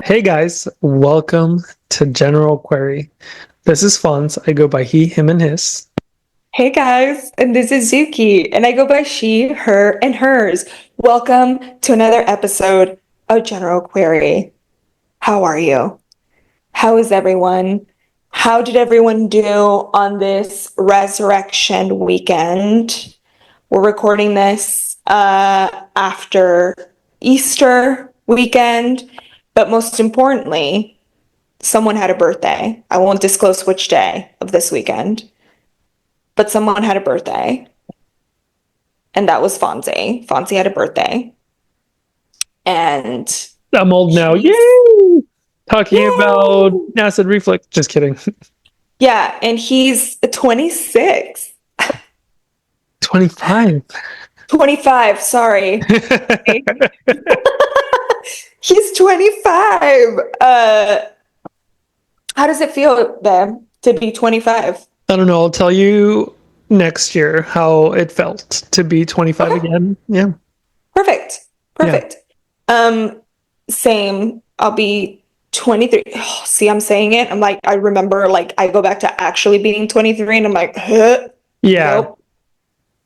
Hey guys, welcome to General Query. This is Fonz. I go by he, him, and his. Hey guys, and this is Zuki, and I go by she, her, and hers. Welcome to another episode of General Query. How are you? How is everyone? How did everyone do on this resurrection weekend? We're recording this after Easter weekend, but most importantly, someone had a birthday. I won't disclose which day of this weekend, but someone had a birthday. And that was Fonzie. Fonzie had a birthday. And I'm old now. he's, Yay! Talking about yay! acid reflux. Just kidding. Yeah, and he's 26. 25. 25, sorry. He's 25. How does it feel, babe, to be 25? I don't know. I'll tell you next year how it felt to be 25 Okay, again. Yeah. perfect. Yeah. Perfect. Same. I'll be 23. Oh, see, I'm saying it. I'm like, I remember, like, I go back to actually being 23 and I'm like, huh, Yeah. nope.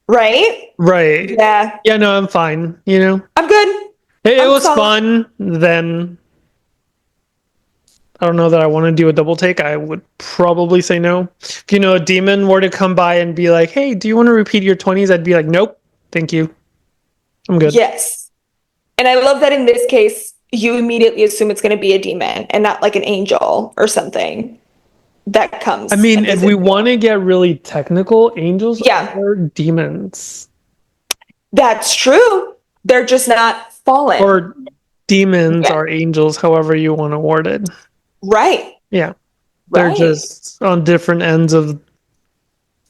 Right? Right. Yeah, Yeah, no, I'm fine. I'm good. It I'm was solid. fun. Then I don't know that I want to do a double take. I would probably say no. If a demon were to come by and be like, "Hey, do you want to repeat your 20s?" I'd be like, "Nope, thank you. I'm good." Yes. And I love that in this case, you immediately assume it's going to be a demon and not like an angel or something that I comes mean, and if we visits want you. to get really technical, angels Yeah, are demons. that's true. They're just not fallen. Or demons Yeah. are angels, however you want to word it. Right. Yeah. They're Right. just on different ends of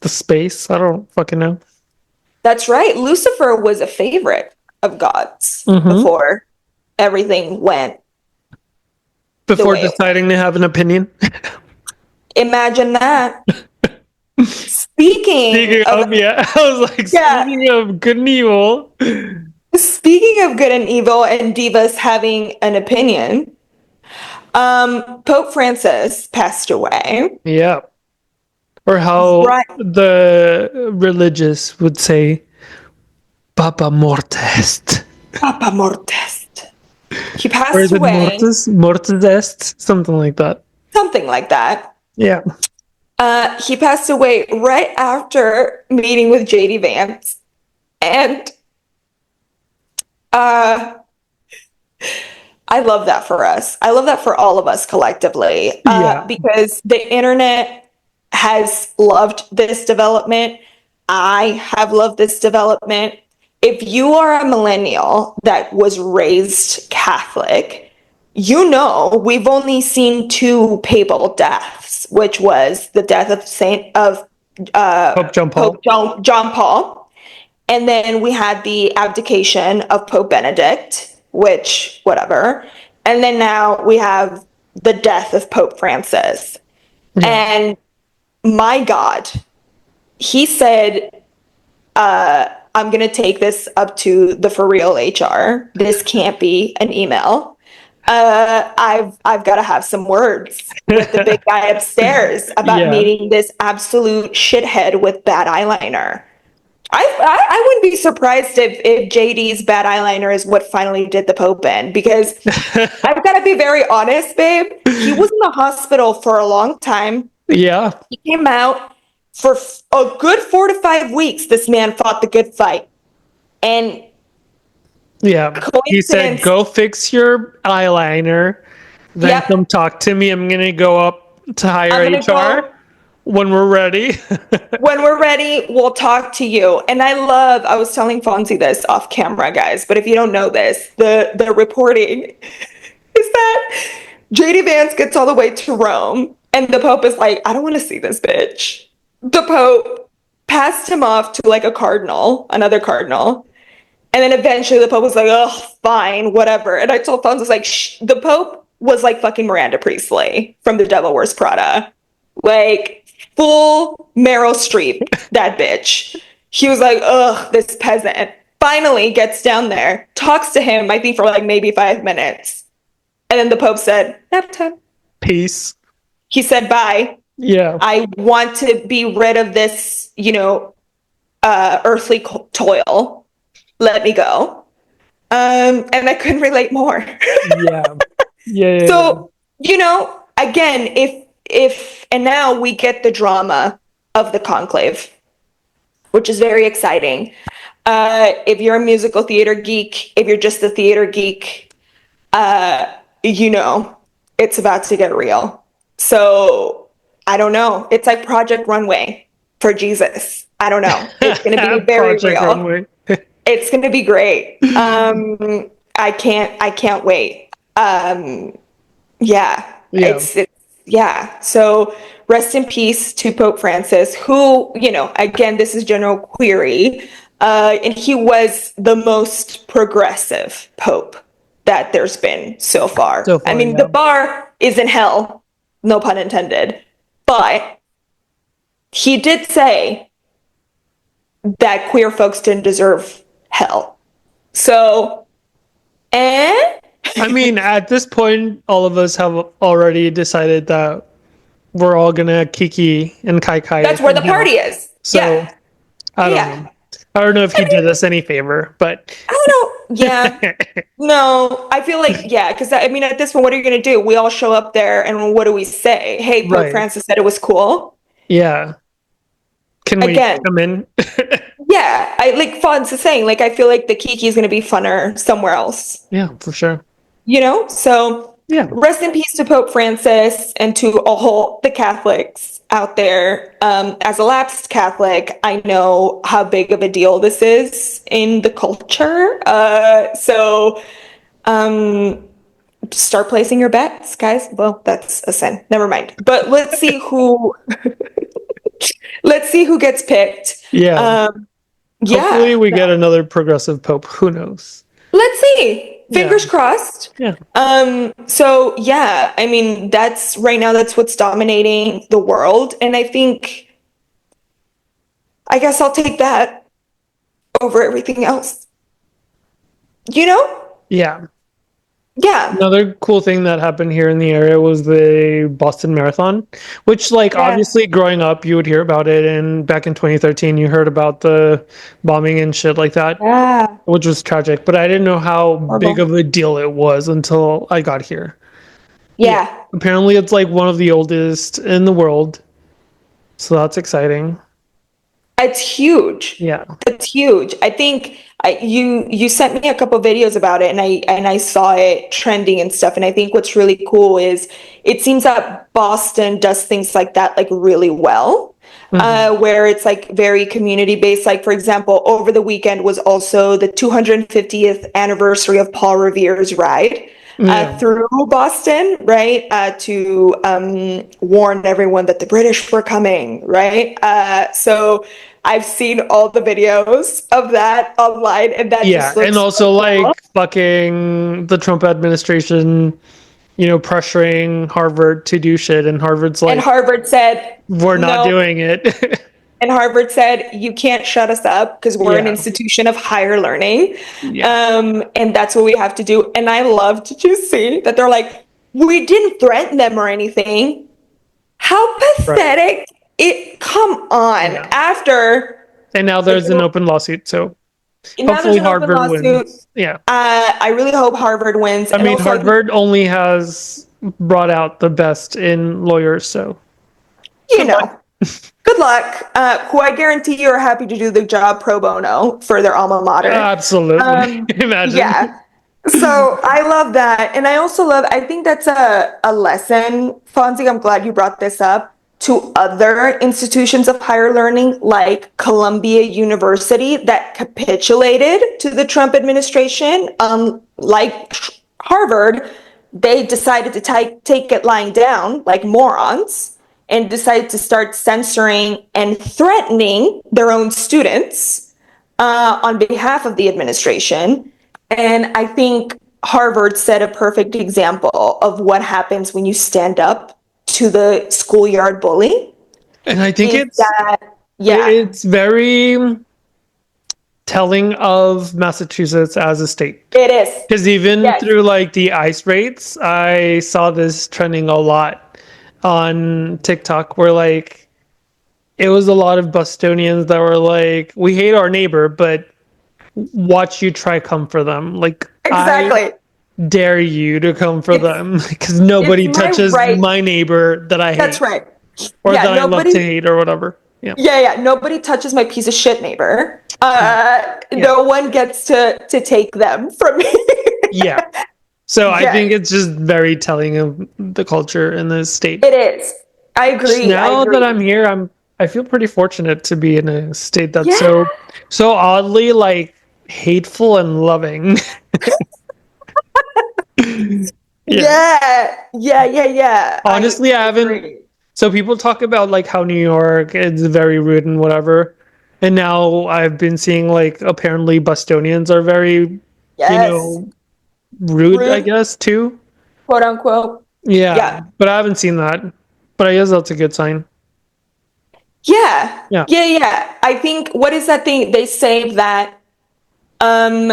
the space. I don't fucking know. That's right. Lucifer was a favorite of God's Mm-hmm. before everything went the Before way it went. deciding to have an opinion. Imagine that. Speaking Speaking of, of, yeah, I was like, yeah, speaking of good and evil. speaking of good and evil and divas having an opinion, Pope Francis passed away. Yeah. Or how Right. the religious would say, Papa Mortest. Papa Mortest. He Or is passed it away, Mortis? Mortis est? Something like that. something like that. Yeah. He passed away right after meeting with JD Vance. And uh, I love that for us. I love that for all of us collectively Yeah. because the internet has loved this development. I have loved this development. If you are a millennial that was raised Catholic, you know we've only seen two papal deaths, which was the death of Pope John Pope Paul. John Paul, and then we had the abdication of Pope Benedict, which, whatever. And then now we have the death of Pope Francis. Yeah. And my God, he said, I'm going to take this up to the for real HR. This can't be an email. I've got to have some words with the big guy upstairs about Yeah. meeting this absolute shithead with bad eyeliner. I wouldn't be surprised if JD's bad eyeliner is what finally did the Pope in, because I've got to be very honest, babe. He was in the hospital for a long time. Yeah. He came out for a good 4 to 5 weeks. This man fought the good fight. And Yeah. He said, coincidence, go fix your eyeliner, then come yep, talk to me. I'm going to go up to higher I'm going to HR go. when we're ready. When we're ready, we'll talk to you. And I was telling Fonzie this off camera, guys, but if you don't know this, the reporting is that JD Vance gets all the way to Rome and the Pope is like, I don't want to see this bitch. The Pope passed him off to like a cardinal, another cardinal. And then eventually the Pope was like, oh, fine, whatever. And I told Fonzie, I was like, the Pope was like fucking Miranda Priestley from The Devil Wears Prada. Like, full Meryl Streep, that bitch. He was like, ugh, this peasant. Finally gets down there, talks to him, I think for like maybe 5 minutes. And then the Pope said, nap time. Peace. He said, bye. Yeah. I want to be rid of this, earthly toil. Let me go. And I couldn't relate more. Yeah. Yeah. Yeah. Yeah. So, again, if and now we get the drama of the conclave, which is very exciting. If you're a musical theater geek, if you're just a theater geek, you know, it's about to get real. So I don't know. It's like Project Runway for Jesus. I don't know. It's going to be very Project real. Runway. It's going to be great. I can't wait. Yeah, Yeah. it's yeah. So rest in peace to Pope Francis, who, again, this is General Query, and he was the most progressive pope that there's been so far. So I far, mean, yeah. the bar is in hell, no pun intended, but he did say that queer folks didn't deserve hell. So, eh? I mean, at this point, all of us have already decided that we're all gonna kiki and kai kai That's it where the in party hell. is. So Yeah. I don't Yeah. know. I don't know if I he did mean, us any favor, but I don't know. Yeah. No, I feel like, yeah, because I mean, at this point, what are you going to do? We all show up there, and what do we say? Hey, Pope right. Francis said it was cool. Yeah. Can we Again, come in? yeah, I like Fonz is saying, like, I feel like the Kiki is going to be funner somewhere else, Yeah, for sure. So Yeah. rest in peace to Pope Francis and to all the Catholics out there. As a lapsed Catholic, I know how big of a deal this is in the culture. Start placing your bets, guys. Well, that's a sin. Never mind. But let's see who gets picked. Yeah. Hopefully Yeah, we get no. another progressive pope. Who knows? Let's see. Yeah. Fingers crossed. Yeah. So yeah, I mean, that's what's dominating the world. And I guess I'll take that over everything else. You know? Yeah. Yeah. Another cool thing that happened here in the area was the Boston Marathon, which, like, Yeah. obviously growing up, you would hear about it. And back in 2013, you heard about the bombing and shit like that, Yeah. which was tragic. But I didn't know how big Horrible. of a deal it was until I got here. Yeah. Yeah. Apparently, it's like one of the oldest in the world. So that's exciting. It's huge. Yeah. It's huge. I think you sent me a couple videos about it, and I saw it trending and stuff. And I think what's really cool is it seems that Boston does things like that like really well, Mhm. where it's like very community based. Like for example, over the weekend was also the 250th anniversary of Paul Revere's ride Yeah. through Boston, right? To warn everyone that the British were coming, right? So I've seen all the videos of that online, and that Yeah. just And looks so also, cool. like, fucking the Trump administration, pressuring Harvard to do shit. And Harvard's And like, Harvard said, we're not no. doing it. And Harvard said, you can't shut us up because we're an Yeah. institution of higher learning. Yeah. And that's what we have to do. And I love to just see that they're like, we didn't threaten them or anything. How Right. pathetic. Come on. Yeah. After, And now like, there's an open lawsuit. So now there's hopefully an open Harvard lawsuit. wins. Yeah. I really hope Harvard wins. I And mean, also, I think, Harvard only has brought out the best in lawyers. So you good luck. know, good luck. Who I guarantee you are happy to do the job pro bono for their alma mater. Absolutely. Imagine. Yeah. So I love that. And I also I think that's a lesson, Fonzie, I'm glad you brought this up, to other institutions of higher learning like Columbia University that capitulated to the Trump administration. Like Harvard, they decided to take it lying down like morons and decided to start censoring and threatening their own students on behalf of the administration. And I think Harvard set a perfect example of what happens when you stand up to the schoolyard bully. And I think Is that, yeah, it's very telling of Massachusetts as a state. It is. Because even Yes. through like the ice rates, I saw this trending a lot on TikTok where like it was a lot of Bostonians that were like, we hate our neighbor, but watch you try come for them. Like, I Exactly. dare you to come for It's them because it's nobody my touches right. my neighbor that I That's hate right. or Yeah, that I love to nobody hate or whatever. Yeah. yeah, nobody touches my piece of shit neighbor. Yeah. No one gets to take them from me. Yeah. So I Yes, think it's just very telling of the culture in the state. it is. I agree. I Now that agree. I'm here, I feel pretty fortunate to be in a state that's Yeah. so oddly like hateful and loving. Yeah. Yeah. Honestly, I I haven't. agree. So people talk about like how New York is very rude and whatever. And now I've been seeing like apparently Bostonians are very, you Yes. know, rude, I Rude, guess, too. quote unquote. Yeah. Yeah. But I haven't seen that. But I guess that's a good sign. Yeah. Yeah. Yeah. I think what is that thing they say that um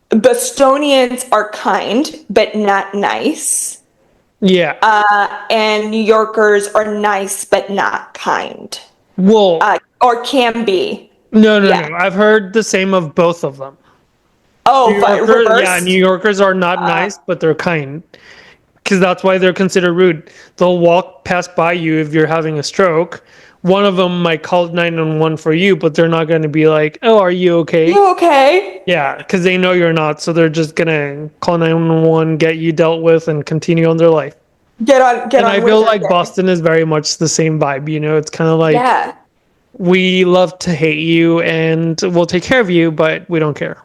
Bostonians are kind but not nice. Yeah. And New Yorkers are nice but not kind. Well, Or can be. no. Yeah. I've heard the same of both of them. New Oh, but Yorkers, yeah, New reversed. Yorkers are not nice, but they're kind. Because that's why they're considered rude. They'll walk past by you if you're having a stroke. One of them might call 911 for you, but they're not going to be like, "Oh, are you okay?" You okay? Yeah, because they know you're not, so they're just gonna call 911, get you dealt with, and continue on their life. Get And I on with feel their like day. Boston is very much the same vibe. It's kind of like Yeah. we love to hate you and we'll take care of you, but we don't care.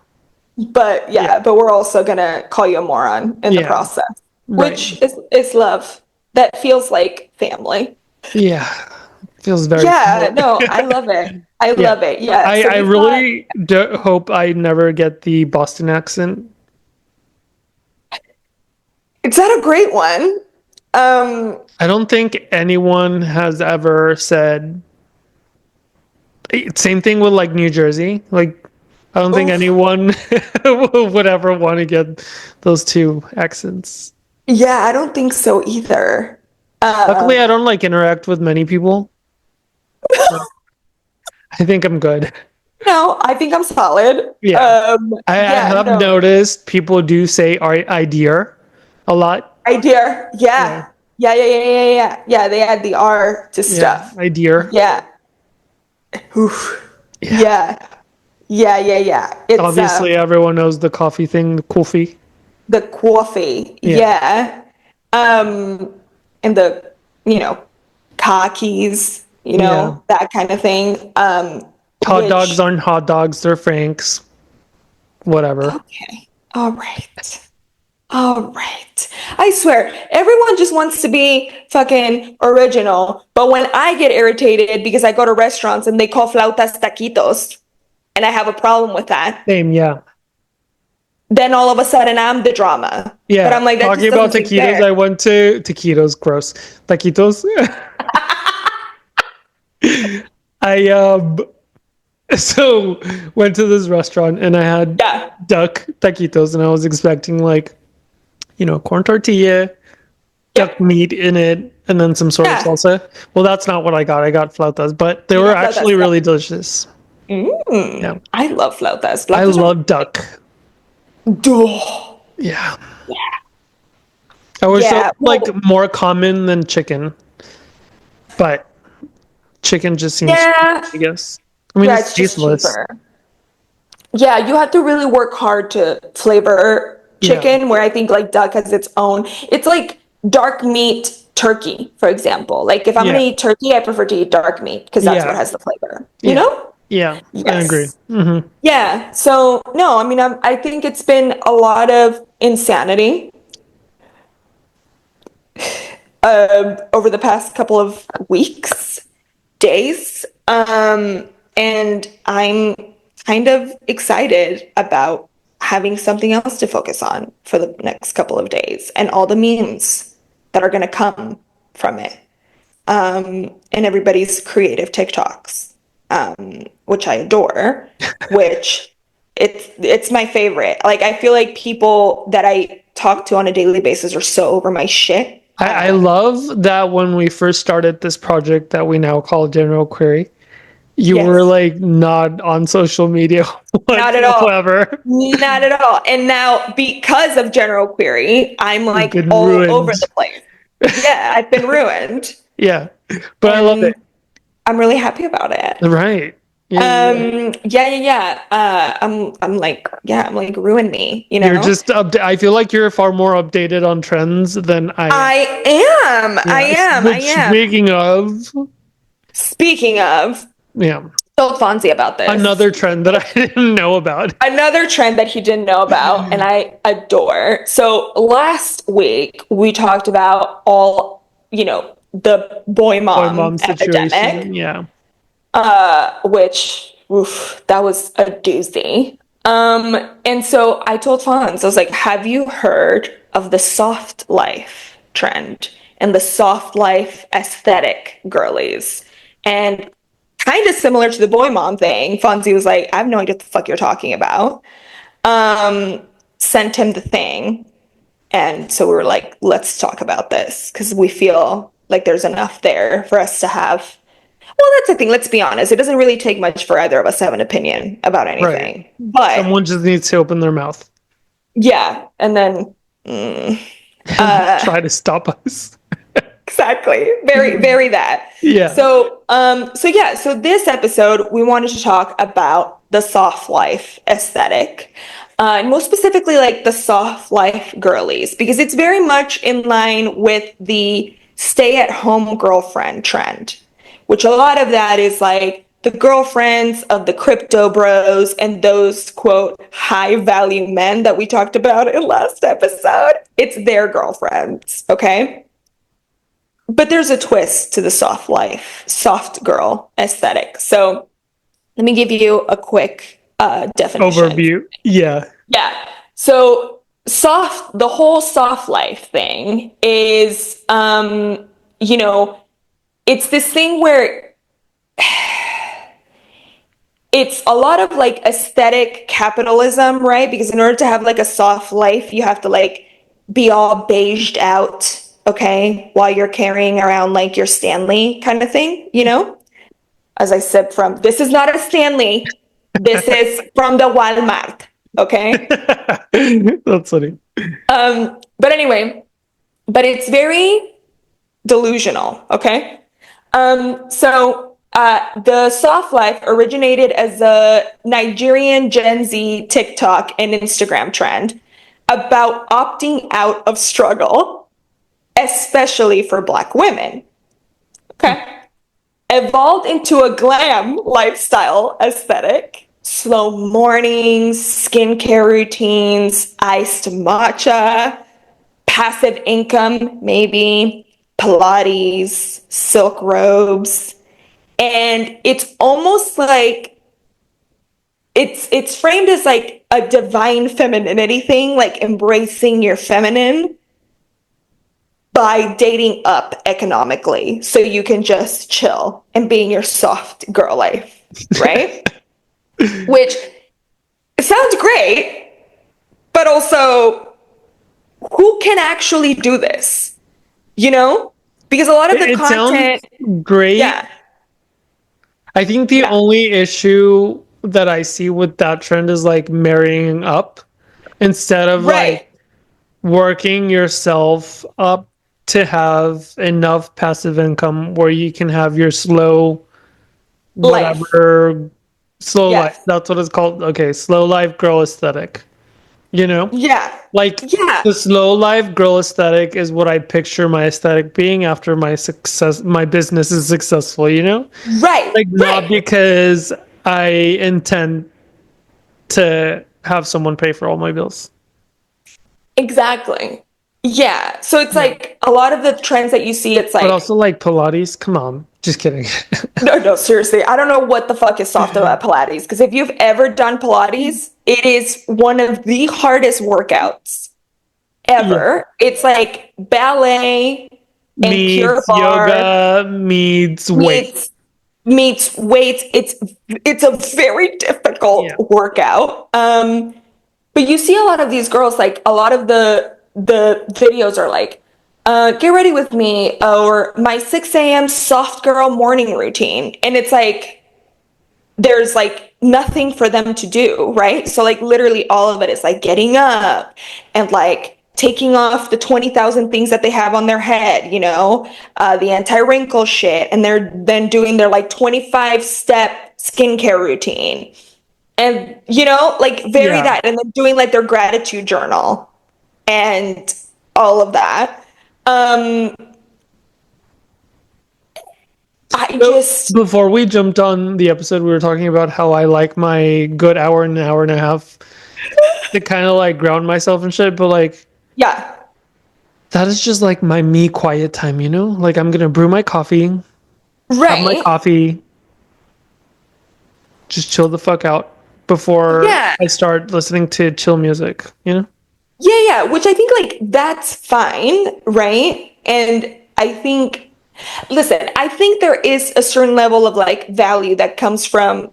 But Yeah, yeah, but we're also gonna call you a moron in the yeah, process, right. which is love. That feels like family. Yeah, feels very Yeah, similar. no, I love it. I Yeah. love it. Yeah. I, So I you've got, really hope I never get the Boston accent. is that a great one? Um, I don't think anyone has ever said same thing with like New Jersey. Like I don't think oof. anyone would ever want to get those two accents. Yeah, I don't think so either. Luckily, Um, I don't like interact with many people. So I think I'm good. no, I think I'm solid. Yeah. I Yeah, have no, noticed people do say I dear a lot. idea. Yeah. Yeah, they add the R to Yeah. stuff. I dear. Yeah. Oof. Yeah. Yeah. Yeah. It's Obviously, everyone knows the coffee thing, the coffee. the coffee. Yeah. Yeah. And the, you know, khakis, Yeah. that kind of thing. Hot dogs Which, aren't hot dogs, they're Franks. Whatever. okay. All right. All right. I swear, everyone just wants to be fucking original. But when I get irritated because I go to restaurants and they call flautas taquitos, and I have a problem with that, Same, yeah. then all of a sudden I'm the drama. But Yeah. I'm like, that Talking just about doesn't seem taquitos, I fair. went to taquitos, gross. Taquitos. I so went to this restaurant and I had Yeah. duck taquitos and I was expecting like, corn tortilla, duck Yep. meat in it, and then some sort of Yeah. salsa. Well, that's not what I got. I got flautas, but they You were got flautas. actually really delicious. Yeah. I love flautas. I Flautas are love duck. duh. Yeah. I wish that Yeah. was like Well, more common than chicken, but chicken just seems cheap, yeah. I guess. I mean, Yeah, it's it's just tasteless. cheaper. Yeah, you have to really work hard to flavor Yeah. chicken, where I think like duck has its own. It's like dark meat turkey, for example. Like if I'm gonna Yeah. eat turkey, I prefer to eat dark meat because that's what Yeah. has the flavor, you Yeah. know? Yeah. I agree. Yes. Hmm. Yeah. So no, I mean, I think it's been a lot of insanity over the past couple of weeks, days. And I'm kind of excited about having something else to focus on for the next couple of days and all the memes that are going to come from it. And everybody's creative TikToks. which I adore, which it's my favorite. Like I feel like people that I talk to on a daily basis are so over my shit. I love that when we first started this project that we now call General Query, you were Yes, like not on social media not at all. whatsoever. Not at all. And now because of General Query, I'm You've like been all over ruined. the place. Yeah, I've been ruined. Yeah, but I love it. And I'm really happy about it. Right. Yeah, yeah, yeah. Yeah. I'm like ruin me, you You're know? just I feel like you're far more updated on trends than I am. I Yeah. am, I Which, am. speaking of, Speaking of, yeah, told Fonzie about this. another trend that I didn't know about. Another trend that he didn't know about, and I adore. So last week we talked about all, the boy Boy mom mom situation. epidemic, Yeah. which oof, that was a doozy. And so I told Fonz, I was like, have you heard of the soft life trend and the soft life aesthetic girlies? And kind of similar to the boy mom thing, Fonzie was like, I have no idea what the fuck you're talking about. Sent him the thing. And so we were like, let's talk about this because we feel like there's enough there for us to have. Well, that's the thing. Let's be honest. It doesn't really take much for either of us to have an opinion about Right. anything. But Someone just needs to open their mouth yeah, and then and try to stop us. exactly. Very that. Yeah. So this episode we wanted to talk about the soft life aesthetic. And most specifically like the soft life girlies because it's very much in line with the stay at home girlfriend trend, which a lot of that is like the girlfriends of the crypto bros and those quote high value men that we talked about in last episode. It's their girlfriends, okay? But there's a twist to the soft life, soft girl aesthetic. So let me give you a quick definition. Overview. Yeah. Yeah. So the whole soft life thing is, it's this thing where it's a lot of like aesthetic capitalism, right? Because in order to have like a soft life, you have to like be all beiged out, okay, while you're carrying around like your Stanley kind of thing, As I said from this is not a Stanley, this is from the Walmart, okay? That's funny. But anyway, but it's very delusional, okay? The soft life originated as a Nigerian Gen Z TikTok and Instagram trend about opting out of struggle, especially for Black women. Okay. Evolved into a glam lifestyle aesthetic. Slow mornings, skincare routines, iced matcha, passive income, maybe, Pilates, silk robes. And it's almost like it's framed as like a divine femininity thing, like embracing your feminine by dating up economically so you can just chill and be in your soft girl life, right? Which sounds great, but also who can actually do this? Because a lot of the It sounds content, great. yeah, I think the yeah, only issue that I see with that trend is like marrying up instead of like right, working yourself up to have enough passive income where you can have your life, whatever slow life. yes, That's what it's called. Okay, slow life girl aesthetic. You know? yeah, Like yeah, the slow life girl aesthetic is what I picture my aesthetic being after my business is successful, you know? right, Like not right, because I intend to have someone pay for all my bills. exactly. Yeah. So it's Yeah. like a lot of the trends that you see, it's But like, also like Pilates, come on. Just kidding. no, seriously. I don't know what the fuck is soft about Pilates. Because if you've ever done Pilates, it is one of the hardest workouts Yeah. ever. It's like ballet and pure Meets barre yoga, meets meets weights. meets weights. It's a very difficult Yeah. workout. But you see a lot of these girls, like a lot of the videos are like, get ready with me, or my 6 a.m. soft girl morning routine. And it's like there's like nothing for them to do, right? So like literally all of it is like getting up and like taking off the 20,000 things that they have on their head, the anti-wrinkle shit. And they're then doing their like 25-step skincare routine. And, like very Yeah. that. And then doing like their gratitude journal and all of that. Um, I So just, before we jumped on the episode, we were talking about how I like my good hour and an hour and a half to kind of like ground myself and shit. But like, yeah, that is just like my me quiet time, you know? Like, I'm gonna brew my coffee, have my right. coffee, just chill the fuck out before Yeah. I start listening to chill music, you know? Yeah, yeah, which I think like that's fine, right? And I think, listen, I think there is a certain level of like value that comes from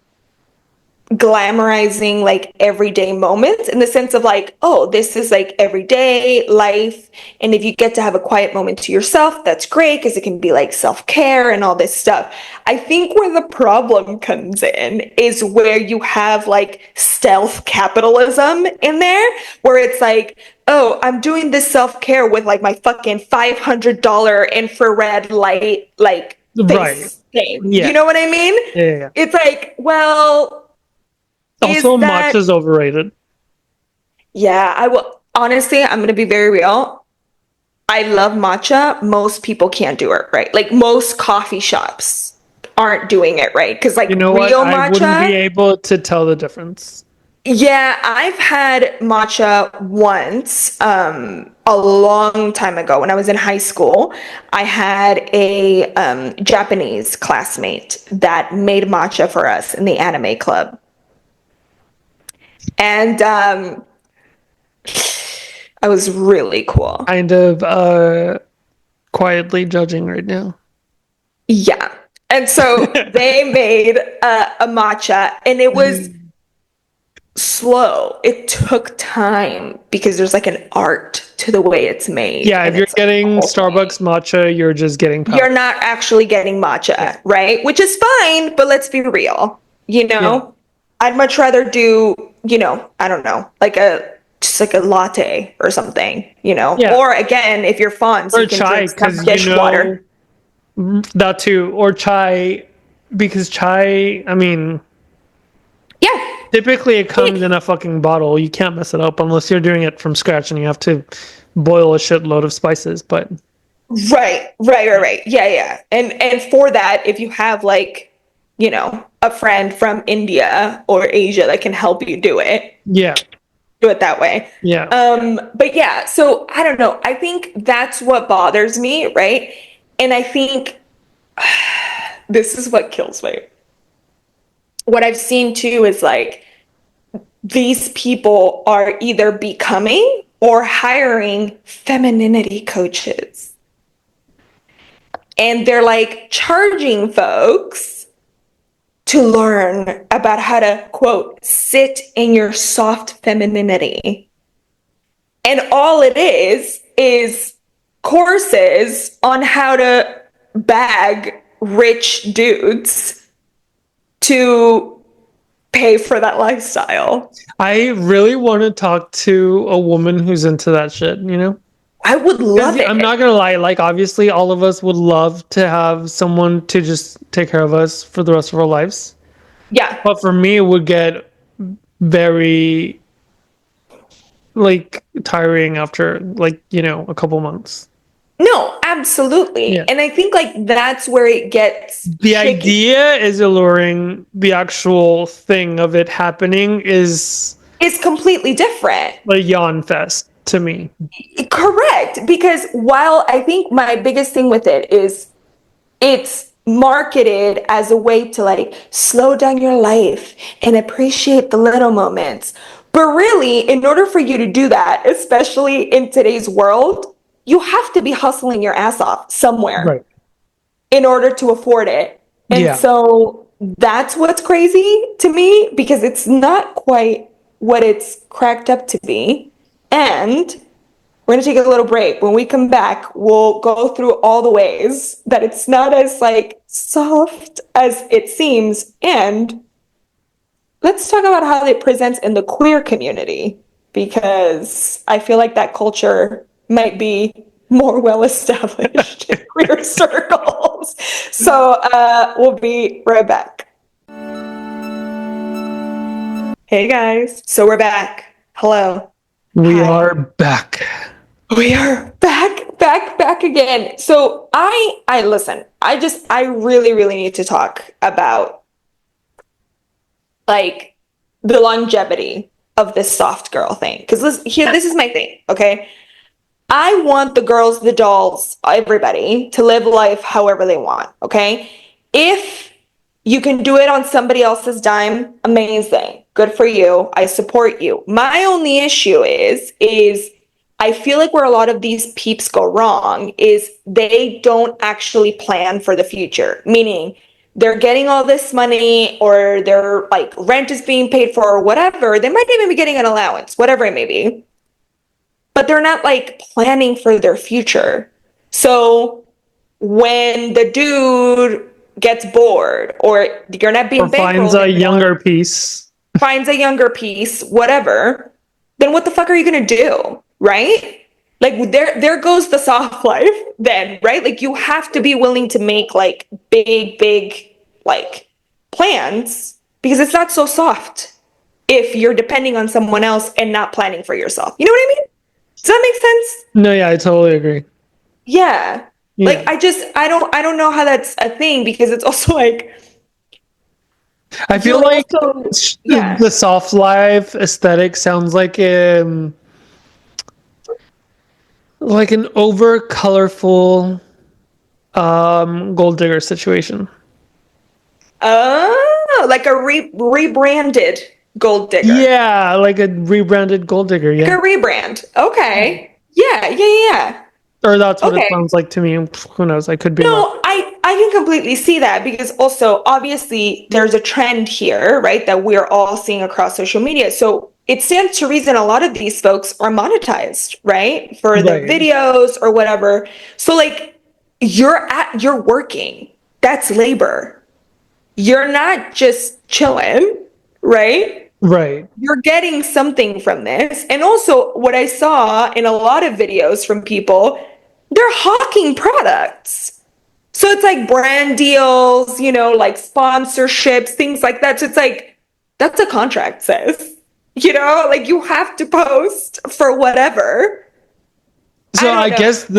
glamorizing like everyday moments in the sense of like, oh, this is like everyday life. And if you get to have a quiet moment to yourself, that's great because it can be like self-care and all this stuff. I think where the problem comes in is where you have like stealth capitalism in there, where it's like, oh, I'm doing this self-care with like my fucking $500 infrared light, like Right. face thing. You Yeah. know what I mean? Yeah. Yeah. Yeah. It's like, well, Also, is that, matcha's overrated. yeah, I will honestly, I'm gonna be very real. I love matcha. Most people can't do it right. Like most coffee shops aren't doing it right. Cause like You know what? real I wouldn't be matcha, able to tell the difference. yeah, I've had matcha once, a long time ago when I was in high school. I had a Japanese classmate that made matcha for us in the anime club. And I was really cool. Kind of quietly judging right now. Yeah. And so they made a matcha and it was slow. It took time because there's like an art to the way it's made Yeah, if and you're it's like a getting whole thing. Starbucks matcha, you're just getting powder. You're not actually getting Yeah. matcha, right? Which is fine, but let's be real. You Yeah. know, I'd much rather do, I don't know, like a just like a latte or something, Yeah. Or again, if you're fun, so Or you can chai, drink some because dishwater. that too. Or chai, because chai, I mean, Yeah. typically it comes in a fucking bottle. You can't mess it up unless you're doing it from scratch and you have to boil a shitload of spices. But Right, right, right, yeah. right. Yeah, yeah. And for that, if you have like, a friend from India or Asia that can help you Yeah. do it that way. Yeah. But yeah, so I don't know. I think that's what bothers me, right? And I think this is what kills me. What I've seen too is like these people are either becoming or hiring femininity coaches. And they're like charging folks to learn about how to, quote, sit in your soft femininity. And all it is courses on how to bag rich dudes to pay for that lifestyle. I really want to talk to a woman who's into that shit, you know? I would Because love I'm it. not gonna lie, like obviously all of us would love to have someone to just take care of us for the rest of our lives. Yeah. But for me, it would get very like tiring after like, a couple months. No, absolutely. Yeah. And I think like that's where it gets The tricky. idea is alluring. The actual thing of it happening is It's completely different. a yawn fest to me. Correct. Because while I think my biggest thing with it is it's marketed as a way to like slow down your life and appreciate the little moments. But really, in order for you to do that, especially in today's world, you have to be hustling your ass off somewhere Right. in order to afford it. And Yeah. so that's what's crazy to me because it's not quite what it's cracked up to be. And we're going to take a little break. When we come back, we'll go through all the ways that it's not as like soft as it seems. And let's talk about how it presents in the queer community because I feel like that culture might be more well established in queer circles. So we'll be right back. Hey guys, so we're back. Hello. We Hi. are back. We are back again. So I listen. I really need to talk about like the longevity of this soft girl thing. Because this is my thing, okay? I want the girls, the dolls, everybody to live life however they want, okay? If you can do it on somebody else's dime, amazing. Good for you. I support you. My only issue is I feel like where a lot of these peeps go wrong is they don't actually plan for the future, meaning they're getting all this money or their like rent is being paid for or whatever. They might even be getting an allowance, whatever it may be, but they're not like planning for their future. So when the dude gets bored or you're not Or being finds bankrolled a anymore, younger piece. finds a younger piece, whatever, then what the fuck are you gonna do? Right? Like there goes the soft life then, right? Like you have to be willing to make like big like plans because it's not so soft if you're depending on someone else and not planning for yourself. You know what I mean? Does that make sense? No, yeah, I totally agree. Yeah. Like Yeah. I don't know how that's a thing because it's also like I feel you're like also yeah. the soft life aesthetic sounds like an over colorful gold digger situation. Oh, like a rebranded gold digger. Yeah, like a rebranded gold digger, Like yeah. a rebrand. Okay. Yeah. Or that's what it Okay. sounds like to me. Who knows? I could be wrong. No, I can completely see that because also obviously there's a trend here, right, that we're all seeing across social media. So it stands to reason a lot of these folks are monetized, right, for their Right. videos or whatever. So like you're working. That's labor. You're not just chilling, right? Right. You're getting something from this. And also, what I saw in a lot of videos from people, they're hawking products. So it's like brand deals, like sponsorships, things like that. So it's like, that's a contract, sis. Like you have to post for whatever. I So don't I know. guess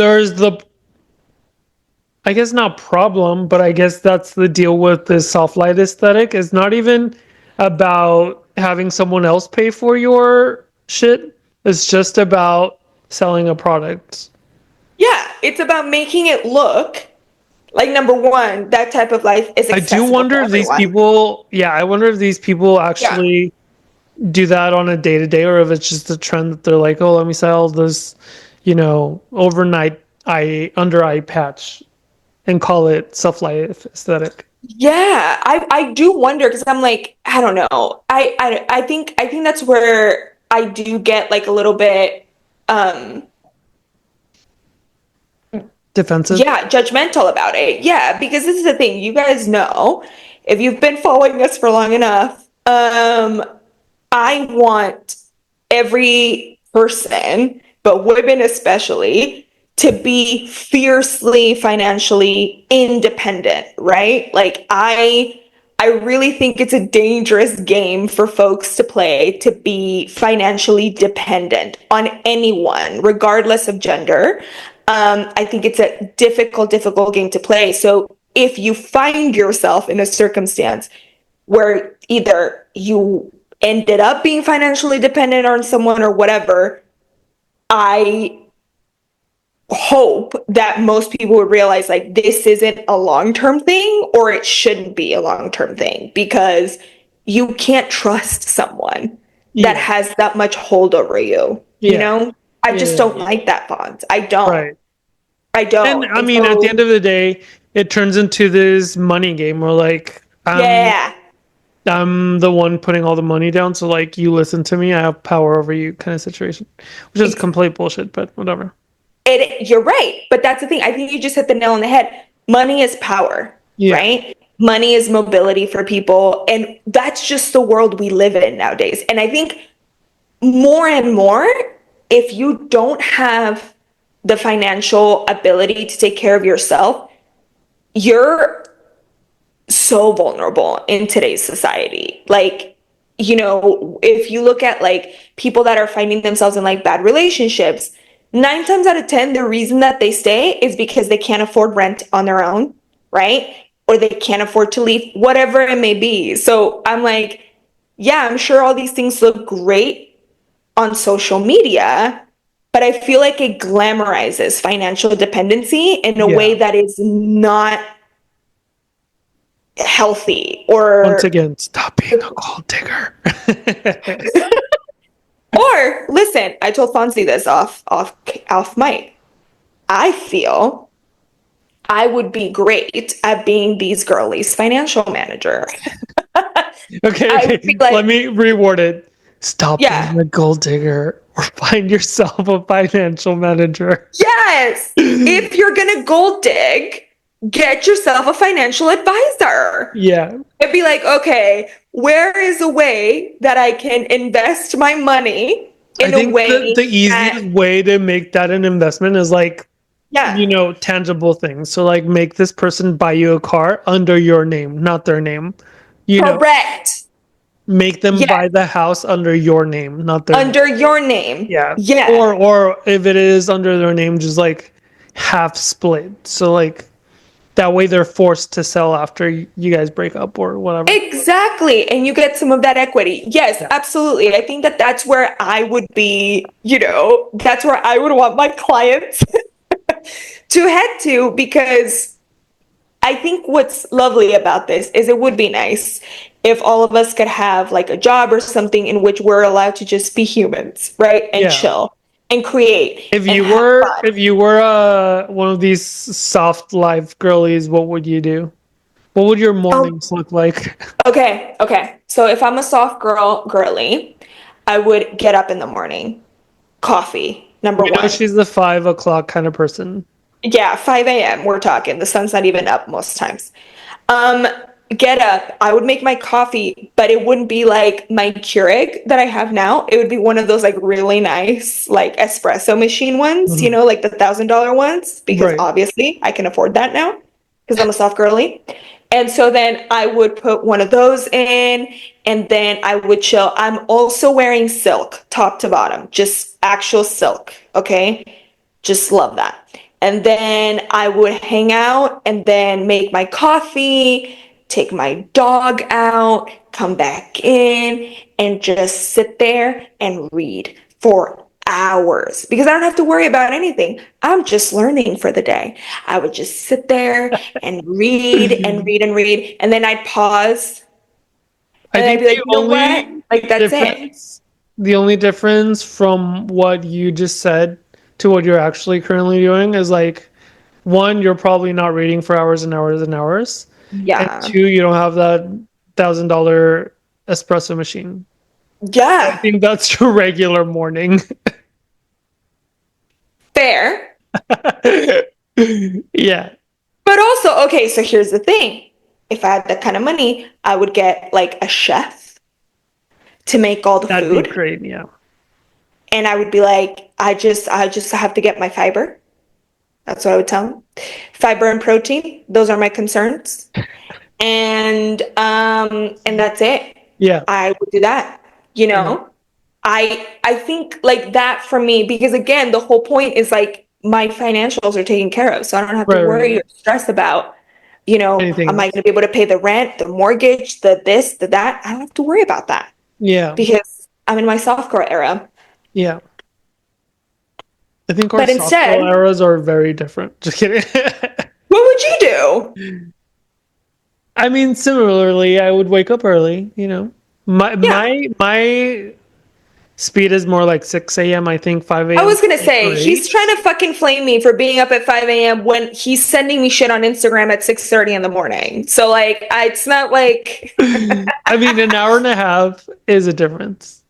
I guess not problem, but I guess that's the deal with this soft light aesthetic. It's not even about having someone else pay for your shit. It's just about selling a product. Yeah, it's about making it look like number one, that type of life is I do accessible to wonder if these everyone. people, yeah, I wonder if these people Yeah. actually do that on a day to day or if it's just a trend that they're like, oh, let me sell this, overnight under eye patch and call it soft life aesthetic. Yeah, I do wonder because I'm like, I don't know. I think that's where I do get like a little bit um Defensive. yeah, judgmental about it. Yeah, because this is the thing. You guys know, if you've been following us for long enough, I want every person, but women especially, to be fiercely financially independent, right? Like I really think it's a dangerous game for folks to play to be financially dependent on anyone, regardless of gender. I think it's a difficult game to play. So if you find yourself in a circumstance where either you ended up being financially dependent on someone or whatever, I hope that most people would realize like this isn't a long-term thing or it shouldn't be a long-term thing because you can't trust someone that Yeah. has that much hold over you, you Yeah. know? I just Yeah. don't like that bond. I don't. Right. I And don't. I And mean, at the end so of the day, it turns into this money game where like Yeah. I'm the one putting all the money down, so like you listen to me, I have power over you kind of situation, which is Ex- complete bullshit, but whatever. you're right. But that's the thing. I think you just hit the nail on the head. Money is power, Yeah, right? Money is mobility for people. And that's just the world we live in nowadays. And I think more and more, if you don't have the financial ability to take care of yourself, you're so vulnerable in today's society. Like, if you look at like people that are finding themselves in like bad relationships, 9 times out of 10, the reason that they stay is because they can't afford rent on their own, right? Or they can't afford to leave, whatever it may be. So I'm like, yeah, I'm sure all these things look great on social media, but I feel like it glamorizes financial dependency in a way yeah. that is not healthy Once or again, stop being a gold digger. listen, I told Fonzie this off mic. I feel I would be great at being these girlies financial manager. Okay, I would be okay. Let like, me reward it. Stop yeah, being a gold digger or find yourself a financial manager. yes. If you're gonna gold dig, get yourself a financial advisor. Yeah. I'd be like, okay, where is a way that I can invest my money I in a think way the that, easiest way to make that an investment is like, yeah, tangible things. So like make this person buy you a car under your name, not their name. You know, correct. make them Yes, buy the house under your name, not their name. under your name. Yeah. Yeah, Or if it is under their name, just like half split. So like that way they're forced to sell after you guys break up or whatever. exactly. And you get some of that equity. Yes, Yeah. absolutely. I think that that's where I would be, that's where I would want my clients to head to because I think what's lovely about this is it would be nice if all of us could have like a job or something in which we're allowed to just be humans, right? And Yeah. chill and create If and you have were fun. if you were one of these soft life girlies, what would you do? What would your Oh, mornings look like? okay, okay. So if I'm a soft girly, I would get up in the morning. Coffee, number We know one. she's the 5 o'clock kind of person. Yeah, 5 a.m. We're talking. The sun's not even up most times. Um, get up. I would make my coffee, but it wouldn't be like my Keurig that I have now. It would be one of those like really nice like espresso machine ones, Mhm. like the $1,000 ones, because Right. obviously I can afford that now because I'm a soft girly. And so then I would put one of those in and then I would chill. I'm also wearing silk top to bottom, just actual silk. Okay. Just love that. And then I would hang out and then make my coffee, take my dog out, come back in, and just sit there and read for hours because I don't have to worry about anything. I'm just learning for the day. I would just sit there and read and read and read. And then I'd pause I and I'd think be like, you know what? Like, that's it. the only difference from what you just said to what you're actually currently doing is like one, you're probably not reading for hours and hours and hours, and Yeah. two, you don't have that $1,000 espresso machine. I Yeah. think that's your regular morning. Fair. Yeah, But also, okay, so here's the thing. If I had that kind of money, I would get like a chef to make all the that'd be food. great. Yeah, And I would be like, I just have to get my fiber. That's what I would tell them. Fiber and protein, those are my concerns. And that's it. yeah, I would do that. You yeah. know? I think like that for me, because again, the whole point is like my financials are taken care of. So I don't have to Right, right, worry or right. stress about, Anything am I else? going to be able to pay the rent, the mortgage, the this, the that? I don't have to worry about that Yeah, because I'm in my soft girl era. yeah. I think our But soft girl instead, eras are very different. Just kidding. what would you do? I mean, similarly, I would wake up early. My Yeah. my my Speed is more like 6 a.m. I think 5 I a.m. was gonna is say, he's great. trying to fucking flame me for being up at 5 a.m. when he's sending me shit on Instagram at 6:30 in the morning. So like, it's not like I mean, an hour and a half is a difference.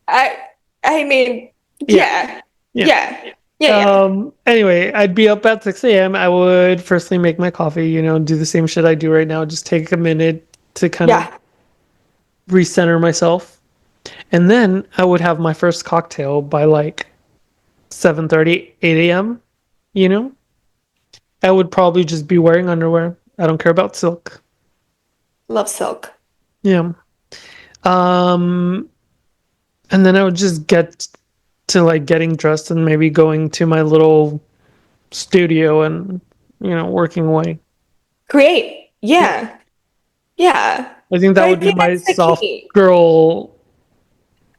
I I mean, Yeah, yeah. yeah. Yeah. Yeah, yeah. Anyway, I'd be up at 6 a.m. I would firstly make my coffee, do the same shit I do right now. Just take a minute to kind of Yeah. recenter myself. And then I would have my first cocktail by like 7:30, 8 a.m. You know, I would probably just be wearing underwear. I don't care about silk. Love silk. Yeah. Um, and then I would just get to like getting dressed and maybe going to my little studio and, working away. Create. Yeah. Yeah. Yeah. I think that But I would be think my that's the soft key. girl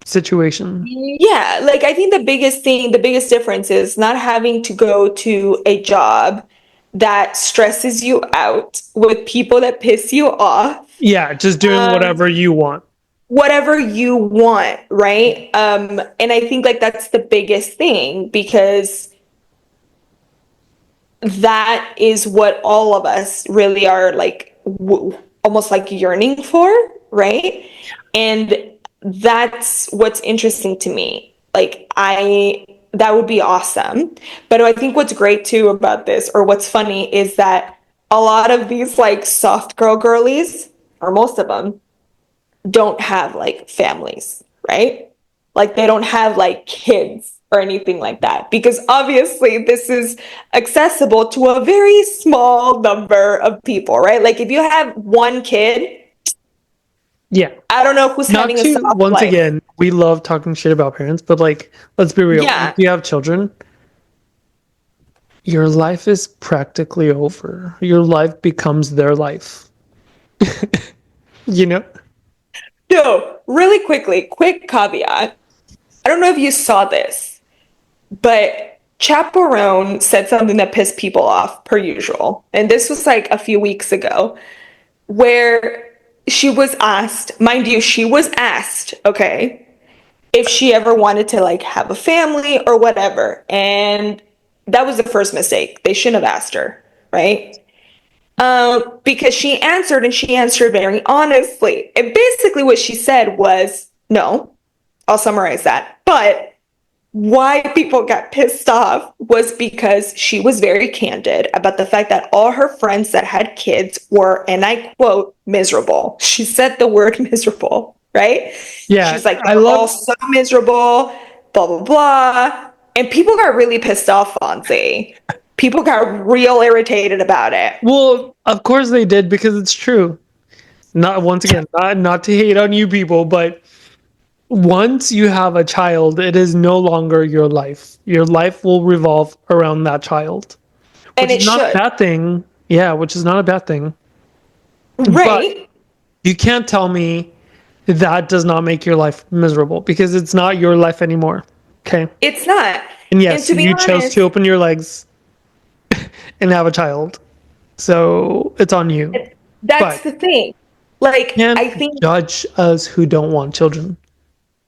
situation. Yeah, like I think the biggest difference is not having to go to a job that stresses you out with people that piss you off. Yeah, just doing Um, whatever you want. whatever you want, right? And I think like that's the biggest thing because that is what all of us really are like almost like yearning for, right? And that's what's interesting to me. Like that would be awesome. But I think what's great too about this, or what's funny, is that a lot of these like soft girl girlies, or most of them, don't have like families, right? Like they don't have like kids or anything like that because obviously this is accessible to a very small number of people, right? Like if you have one kid, Yeah. I don't know who's Not having a to, soft once life. again, we love talking shit about parents, but like, let's be real. Once Yeah. you have children, your life is practically over. Your life becomes their life. You know? So, really quickly, quick caveat. I don't know if you saw this, but Chaperone said something that pissed people off per usual. And this was like a few weeks ago, where she was asked, mind you, she was asked, okay, if she ever wanted to like have a family or whatever. And that was the first mistake. They shouldn't have asked her, right? Because she answered and she answered very honestly. And basically what she said was, no, I'll summarize that. But why people got pissed off was because she was very candid about the fact that all her friends that had kids were, and I quote, miserable. She said the word miserable, right? Yeah. She's like, they I were all love, so miserable, blah, blah, blah. And people got really pissed off, Fonzie. People got real irritated about it. well, of course they did because it's true. Not once again, not to hate on you people, but once you have a child, it is no longer your life. Your life will revolve around that child, And which is it not a should, bad thing. Yeah, which is not a bad thing. But right? you can't tell me that does not make your life miserable because it's not your life anymore. Okay. It's not. And And yes, to be you chose to honest, open your legs and have a child. So it's on you. that's But the thing. Like, can't I think, judge us who don't want children.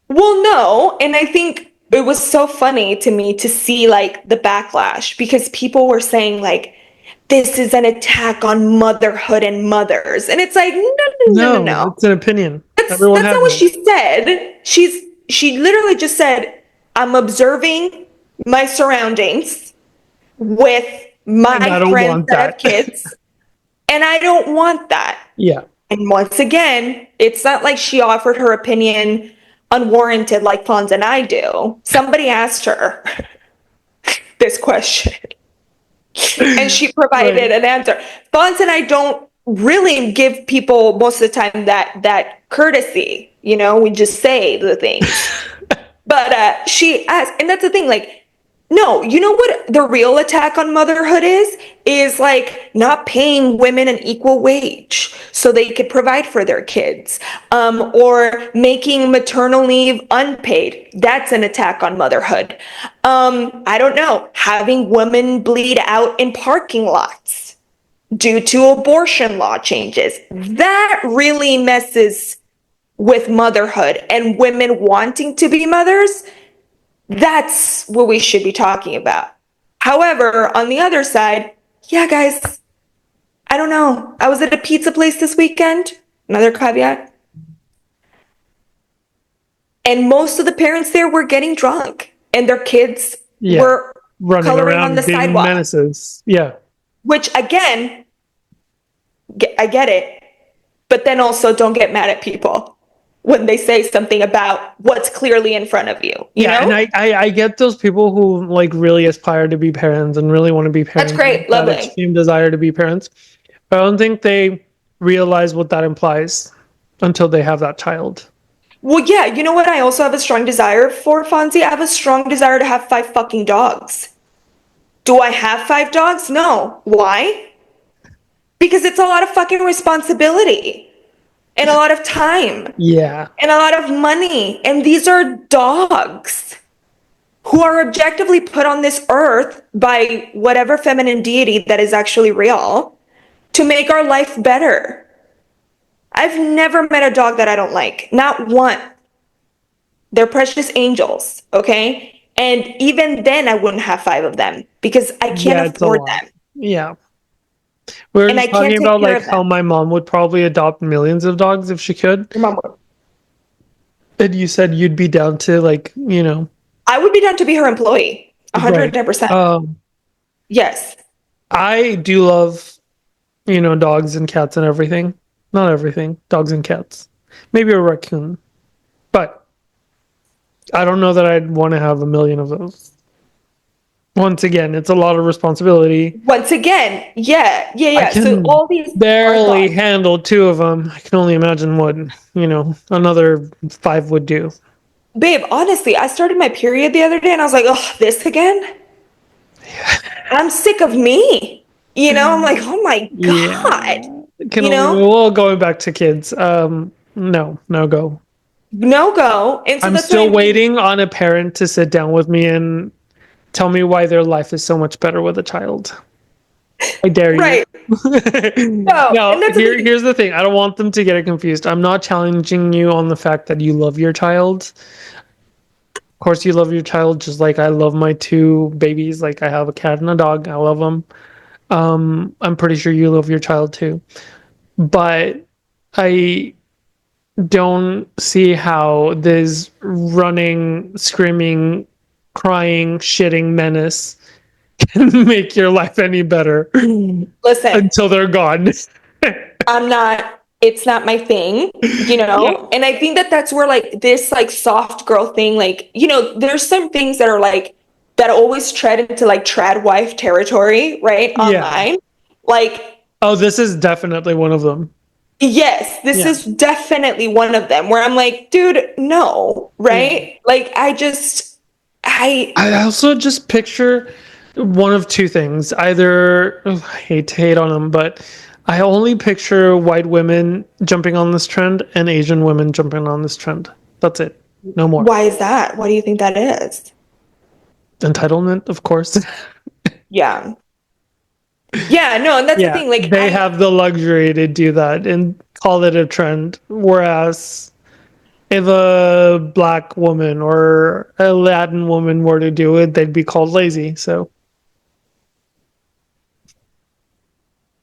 well, no. And I think it was so funny to me to see like the backlash because people were saying, like, this is an attack on motherhood and mothers. And it's like, no, no, no, no, No, no. it's an opinion. That's Everyone that's has not what one. she said. She literally just said, I'm observing my surroundings with And I my don't friends want that have that. kids, and I don't want that. Yeah. And once again, it's not like she offered her opinion unwarranted like Fonz and I do. Somebody asked her this question and she provided Right. an answer. Fonz and I don't really give people most of the time that courtesy. You know, we just say the things. But she asked, and that's the thing, like, no, you know what the real attack on motherhood is? Is like not paying women an equal wage so they could provide for their kids, or making maternal leave unpaid. That's an attack on motherhood. I don't know, having women bleed out in parking lots due to abortion law changes. That really messes with motherhood and women wanting to be mothers, that's what we should be talking about. However, on the other side, yeah, guys, I don't know. I was at a pizza place this weekend, another caveat, and most of the parents there were getting drunk and their kids Yeah. were Running coloring on the around being sidewalk, menaces. Yeah. which again, I get it, but then also don't get mad at people when they say something about what's clearly in front of you, you Yeah, and know? I get those people who like really aspire to be parents and really want to be That's parents, great, that lovely. extreme desire to be parents. But I don't think they realize what that implies until they have that child. Well, yeah, you know what? I also have a strong desire for, Fonzie. I have a strong desire to have 5 fucking dogs. Do I have 5 dogs? No. Why? Because it's a lot of fucking responsibility and a lot of time Yeah. and a lot of money. And these are dogs who are objectively put on this earth by whatever feminine deity that is actually real to make our life better. I've never met a dog that I don't like. Not one. They're precious angels, okay? And even then, I wouldn't have 5 of them because I can't Yeah, it's a afford lot. them Yeah. We were and I just can't talking take about care like of how them. my mom would probably adopt millions of dogs if she could. Your mom would. And you said you'd be down to like, I would be down to be her employee, right. 110%. Um, Yes. I do love, dogs and cats and everything. Not everything, dogs and cats. Maybe a raccoon. But I don't know that I'd want to have a million of those. Once again, it's a lot of responsibility. Once again, yeah, yeah, I yeah. So can all these are barely thoughts. handle two of them. I can only imagine what, another five would do. Babe, honestly, I started my period the other day and I was like, oh, this again? I'm sick of me. I'm like, oh my God. Yeah. Can You only, know, well, going back to kids. No, no go. no go. And so I'm that's what still I mean. waiting on a parent to sit down with me and tell me why their life is so much better with a child. I dare you. Right. No, No, and that's the thing. here's the thing. I don't want them to get it confused. I'm not challenging you on the fact that you love your child. Of course, you love your child just like I love my two babies. Like I have a cat and a dog. I love them. I'm pretty sure you love your child too. But I don't see how this running, screaming, crying, shitting menace can make your life any better Listen, until they're gone. it's not my thing, Yeah. And I think that that's where like this like soft girl thing, like, there's some things that are like, that always tread into like trad wife territory, right? Yeah. Online. Like, Oh, this is definitely one of them. yes, this Yeah. is definitely one of them where I'm like, dude, no, Yeah. right? Like, I, I also just picture one of two things. Either, ugh, I hate to hate on them, but I only picture white women jumping on this trend and Asian women jumping on this trend. That's it. No more. why is that? What do you think that is? Entitlement, of course. Yeah. Yeah, no, and that's the Yeah, thing. Like, they have the luxury to do that and call it a trend. Whereas if a black woman or a Latin woman were to do it, they'd be called lazy. So,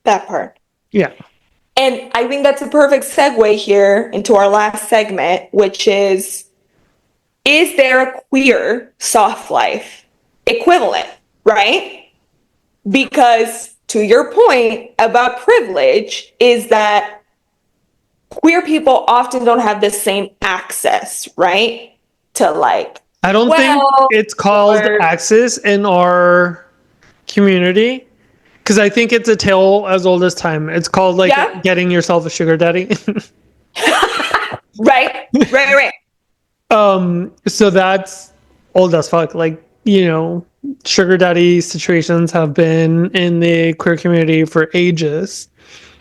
that part. yeah. And I think that's a perfect segue here into our last segment, which is there a queer soft life equivalent, right? Because to your point about privilege, is that queer people often don't have the same access, right? To like I don't think wealth it's called or, access in our community because I think it's a tale as old as time. It's called like yeah, getting yourself a sugar daddy. right, right, right. So that's old as fuck. Like, sugar daddy situations have been in the queer community for ages.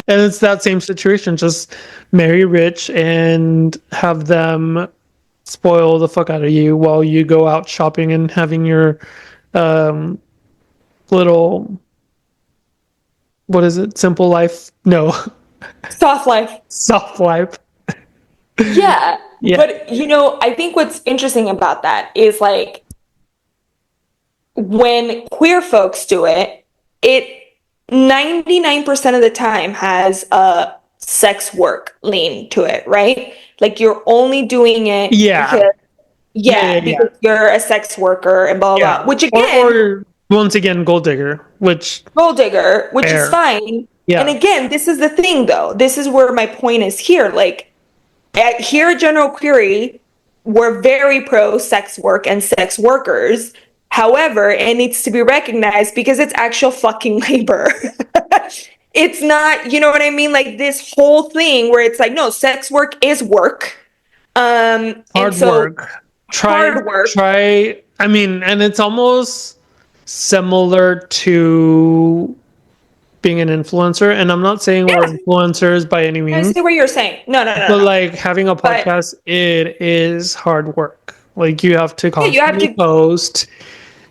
And it's that same situation. Just marry rich and have them spoil the fuck out of you while you go out shopping and having your um, little, what is it? Simple life? No, Soft life. soft life. Yeah, Yeah. but I think what's interesting about that is like when queer folks do it, it 99% of the time has a sex work lean to it, right? Like you're only doing it Yeah. because, Yeah. Yeah. yeah, Yeah. because you're a sex worker and blah, blah, Yeah. blah. Which again, Or once again, gold digger, which gold digger, which is fair. fine. And Yeah. again, this is the thing though. This is where my point is here. Like, here at General Query, we're very pro sex work and sex workers. However, it needs to be recognized because it's actual fucking labor. It's not, you know what I mean? Like this whole thing where it's like, no, sex work is work. And Hard so work. hard work. I mean, and it's almost similar to being an influencer. And I'm not saying we're Yeah, influencers by any I see means, what you're saying. No, no, no, no, but no. like having a But podcast, it is hard work. Like you have to yeah, you have constantly to, post.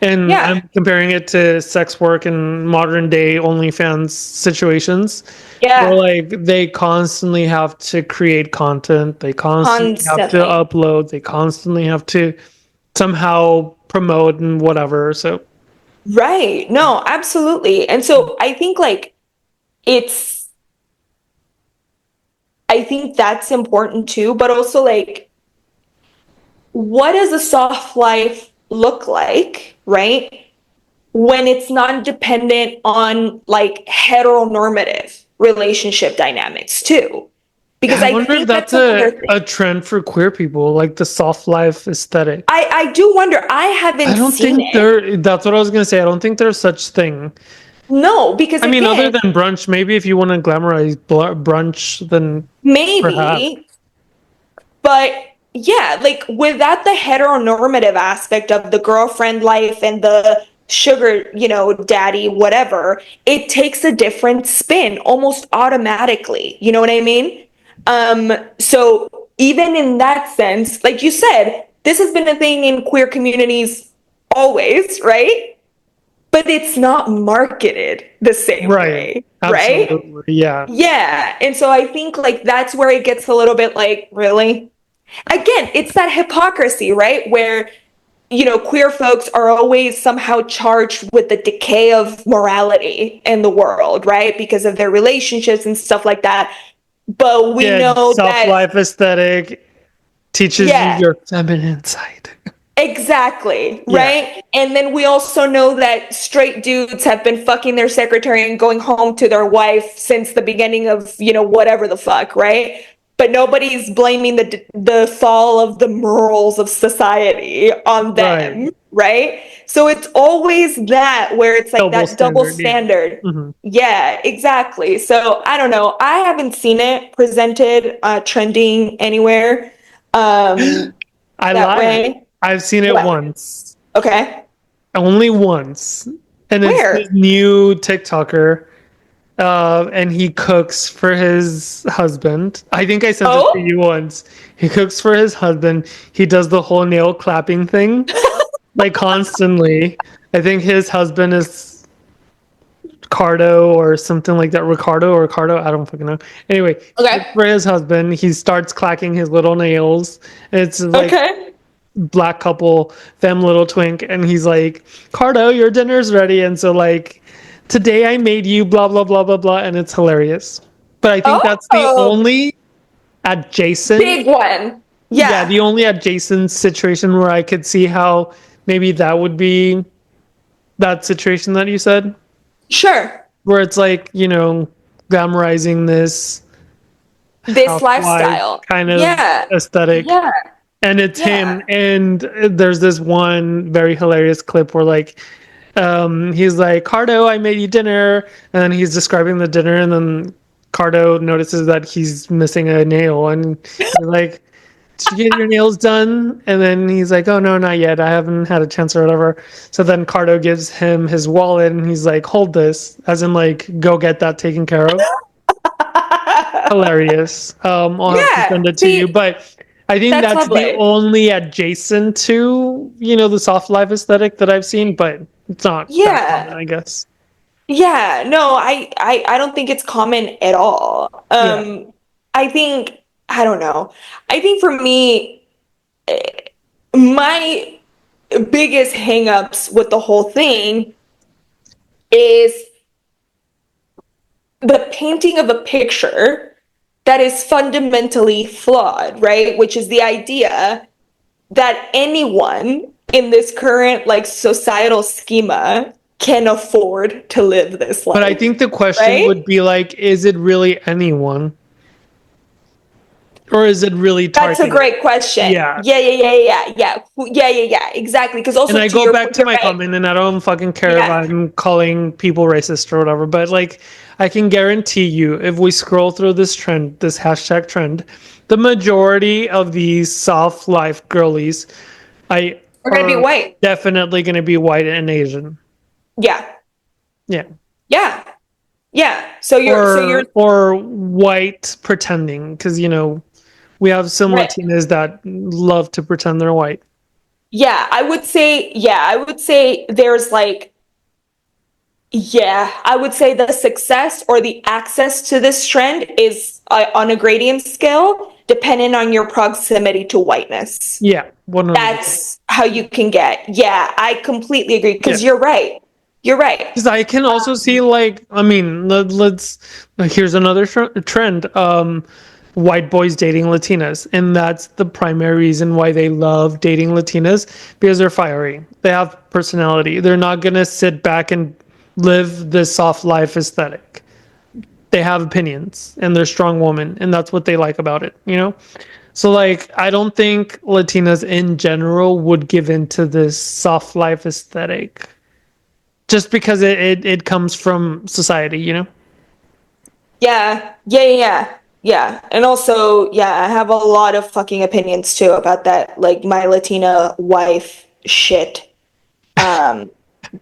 And yeah, I'm comparing it to sex work and modern day OnlyFans situations where yeah, like they constantly have to create content, they constantly have to constantly. upload, they constantly have to somehow promote and whatever. So Right. No, absolutely. And so I think like it's, I think that's important too, but also like, what does a soft life look like, right? When it's not dependent on like heteronormative relationship dynamics too. yeah, Because I I wonder if think that's that's another a thing. trend for queer people, like the soft life aesthetic. I do wonder, I I haven't don't seen think it. that's what I was gonna say. I don't think there's such thing. No, because I mean, other again, than brunch, maybe if you want to glamorize brunch, then perhaps. maybe. But yeah, like without the heteronormative aspect of the girlfriend life and the sugar, daddy, whatever, it takes a different spin almost automatically. You know what I mean? So even in that sense, like you said, this has been a thing in queer communities always, right? But it's not marketed the same Right. way, right? Absolutely. Yeah. Yeah. And so I think like that's where it gets a little bit like, really? Again, it's that hypocrisy, right? Where, queer folks are always somehow charged with the decay of morality in the world, right? Because of their relationships and stuff like that. But we Yeah. know Soft that, life aesthetic teaches you yeah, your feminine side. exactly, Yeah. right? And then we also know that straight dudes have been fucking their secretary and going home to their wife since the beginning of, whatever the fuck, right? But nobody's blaming the fall of the morals of society on Right. them, right? So it's always that where it's like Double that double standard. Yeah. standard. Hmm. Yeah, exactly. So I don't know. I haven't seen it presented trending anywhere I that lied. way. I've seen it What? once, Okay. only once. And it's this Where? new TikToker. And he cooks for his husband. I think I sent it to Oh? you once. He cooks for his husband. He does the whole nail clapping thing, like constantly. I think his husband is Cardo or something like that. Ricardo or Ricardo. I don't fucking know. Anyway, Okay. for his husband, he starts clacking his little nails. It's like Okay. black couple, femme little twink, and he's like, Cardo, your dinner's ready. And so like today I made you blah blah blah blah blah, and it's hilarious. But I think that's the Oh, only adjacent, big one. yeah, the Yeah. only adjacent situation where I could see how maybe that would be that situation that you said, Sure. where it's like, glamorizing this This housewife lifestyle. kind of Yeah. aesthetic. Yeah. And it's Yeah. him. And there's this one very hilarious clip where like he's like, Cardo, I made you dinner, and then he's describing the dinner, and then Cardo notices that he's missing a nail, and he's like, did you get your nails done? And then he's like, oh no, not yet, I haven't had a chance or whatever. So then Cardo gives him his wallet, and he's like, hold this, as in like, go get that taken care of. Hilarious. I'll have to Yeah. send it to you, See, but I think that's that's the lovely. only adjacent to the soft life aesthetic that I've seen, but it's not that common, Yeah. I guess. Yeah. No, I don't think it's common at all. Yeah. I think I don't know. I think for me, my biggest hangups with the whole thing is the painting of a picture that is fundamentally flawed, right? Which is the idea that anyone in this current like societal schema can afford to live this But I life, think the question right? would be like, is it really anyone? Or is it really That's a targeted? great question. Yeah. Yeah. Exactly. Because And also I to go your back point, to you're my right. comment, and I don't fucking care if Yeah. I'm calling people racist or whatever. But like, I can guarantee you, if we scroll through this trend, this hashtag trend, the majority of these soft life girlies, I We're gonna be are white. definitely going to be white and Asian. Yeah. Yeah. Yeah. Yeah. So you're Or white pretending, because we have some right. Latinas that love to pretend they're white. I would say there's like, yeah, I would say the success or the access to this trend is on a gradient scale, depending on your proximity to whiteness. Yeah, 100%. That's how you can get. Yeah, I completely agree Yeah. because you're right. You're right. Because I can also see, like, I mean, here's another trend. White boys dating Latinas, and that's the primary reason why they love dating Latinas, because they're fiery. They have personality. They're not gonna sit back and live this soft life aesthetic. They have opinions, and they're strong women, and that's what they like about it. So, like, I don't think Latinas in general would give into this soft life aesthetic just because it comes from society. Yeah. And also, yeah, I have a lot of fucking opinions too about that, like my Latina wife shit. Um,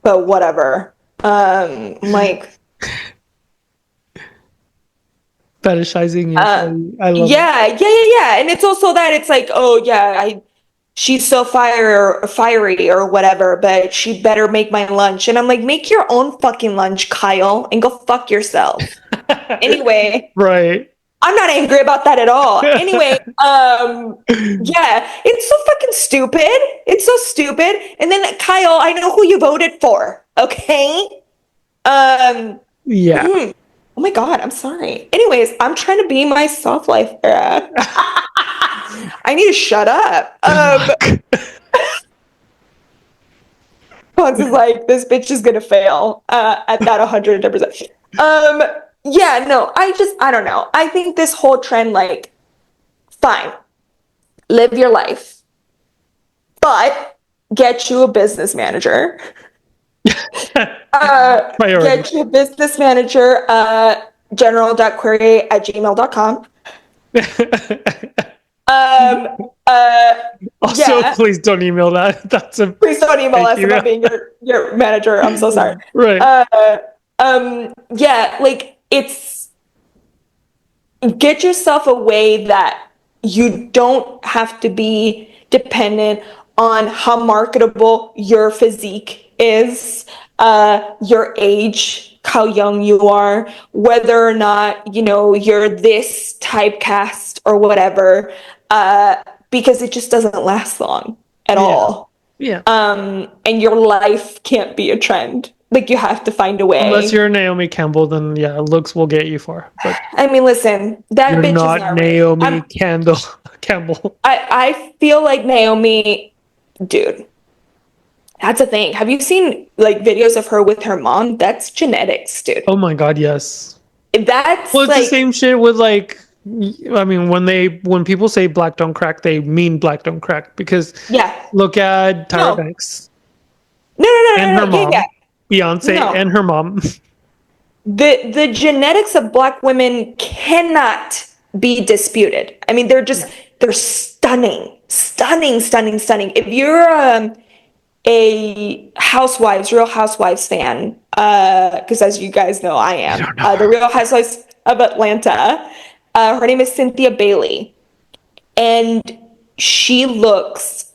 but whatever. Like, Fetishizing your uh, body. I love it. yeah. And it's also that it's like, oh yeah, she's so fiery or whatever, but she better make my lunch. And I'm like, make your own fucking lunch, Kyle, and go fuck yourself. Anyway, Right. I'm not angry about that at all. Anyway, yeah, it's so fucking stupid. It's so stupid. And then Kyle, I know who you voted for. Okay. Um, Yeah. oh my God, I'm sorry. Anyways, I'm trying to be my soft life era. I need to shut up. Good luck. Bugs is like, this bitch is gonna fail at that 110%. Um, yeah, no, I don't know. I think this whole trend, like, fine, live your life, but get you a business manager. Priority. Get you a business manager, general.query@gmail.com. Um, uh, Also, yeah, please don't email that. That's a please don't email fake us email. about being your manager. I'm so sorry. Right. Uh, yeah, like it's get yourself a way that you don't have to be dependent on how marketable your physique is, your age, how young you are, whether or not, you're this typecast or whatever, because it just doesn't last long at Yeah. all. Yeah. And your life can't be a trend. Like you have to find a Unless way. you're Naomi Campbell, then yeah, looks will get you far. But I mean, listen, that you're bitch is not not ready. Naomi Candle Campbell. I feel like Naomi, dude, that's a thing. Have you seen like videos of her with her mom? That's genetics, dude. Oh my god, yes. Well, That's it's the like, same shit with like, I mean, when people say black don't crack, they mean black don't crack, because yeah. look at Tyra No. Banks and her Yeah. mom, Beyonce No. and her mom. The genetics of black women cannot be disputed. I mean, Yeah. they're stunning. Stunning. If you're a Real Housewives fan, because as you guys know, I You am, don't know the her. Real Housewives of Atlanta. Her name is Cynthia Bailey, and she looks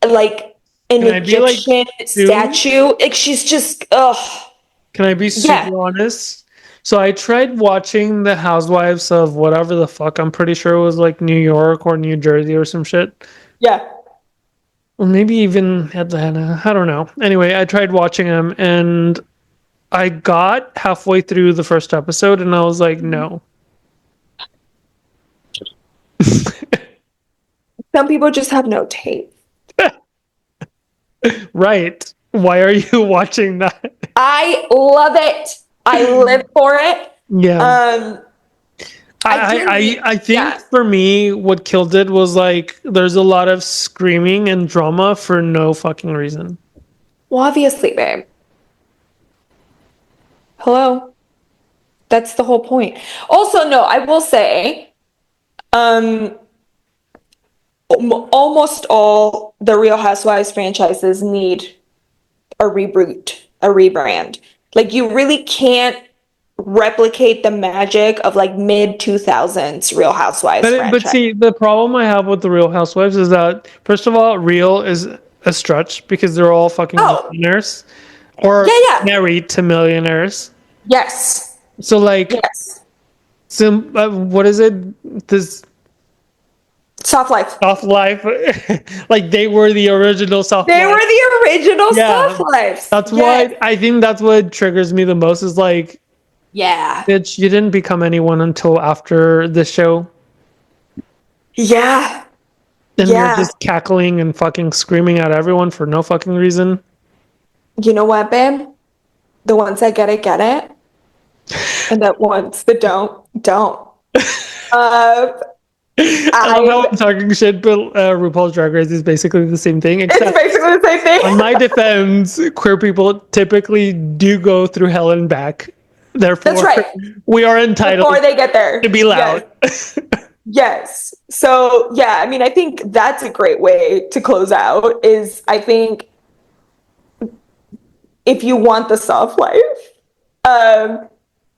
like an Can I be like Egyptian too? statue. Like she's just, ugh, Can I be yeah, super honest? So I tried watching the Housewives of whatever the fuck. I'm pretty sure it was like New York or New Jersey or some shit. Yeah. Or maybe even Atlanta. I don't know. Anyway, I tried watching them and I got halfway through the first episode and I was like, no. Some people just have no taste. Right. Why are you watching that? I love it. I live for it. Yeah. Um, I I, do I need, I think yeah. for me, what killed it was like there's a lot of screaming and drama for no fucking reason. Well, obviously, babe. Hello. That's the whole point. Also, no, I will say, um, almost all the Real Housewives franchises need a reboot, a rebrand. Like you really can't replicate the magic of like mid 2000s Real Housewives But franchise. see, the problem I have with the Real Housewives is that first of all, real is a stretch because they're all fucking Oh, millionaires yeah, or yeah. married to millionaires. Yes. So like, Yes. what is it? This Soft life. soft life, like they were the original soft They were life. the original Yeah, soft lives. that's Yes. why I think that's what triggers me the most is like, Yeah. bitch, you didn't become anyone until after the show, Yeah. and you're Yeah. just cackling and fucking screaming at everyone for no fucking reason. You know what, babe? The ones that get it. And the ones that don't. Uh, I love how I, I'm talking shit, but RuPaul's Drag Race is basically the same thing, it's except basically the same on thing. my defense, queer people typically do go through hell and back. That's Therefore, right. we are Before entitled they get to there. be Yes. loud. Yes. So, yeah, I mean, I think that's a great way to close out is I think if you want the soft life, um,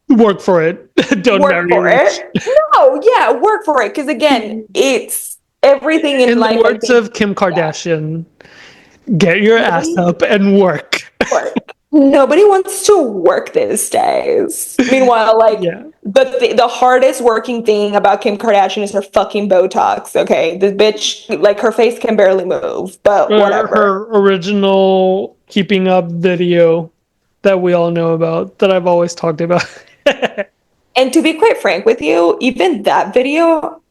Work for it. Don't work marry for rich. it. No, yeah, work for it. Because again, it's everything in In the life, I words think, of Kim yeah, Kardashian, get your ass nobody up and work. work. Nobody wants to work these days. Meanwhile, like Yeah. the hardest working thing about Kim Kardashian is her fucking Botox. Okay, the bitch, like her face can barely move, but whatever. Her original keeping up video that we all know about that I've always talked about. And to be quite frank with you, even that video,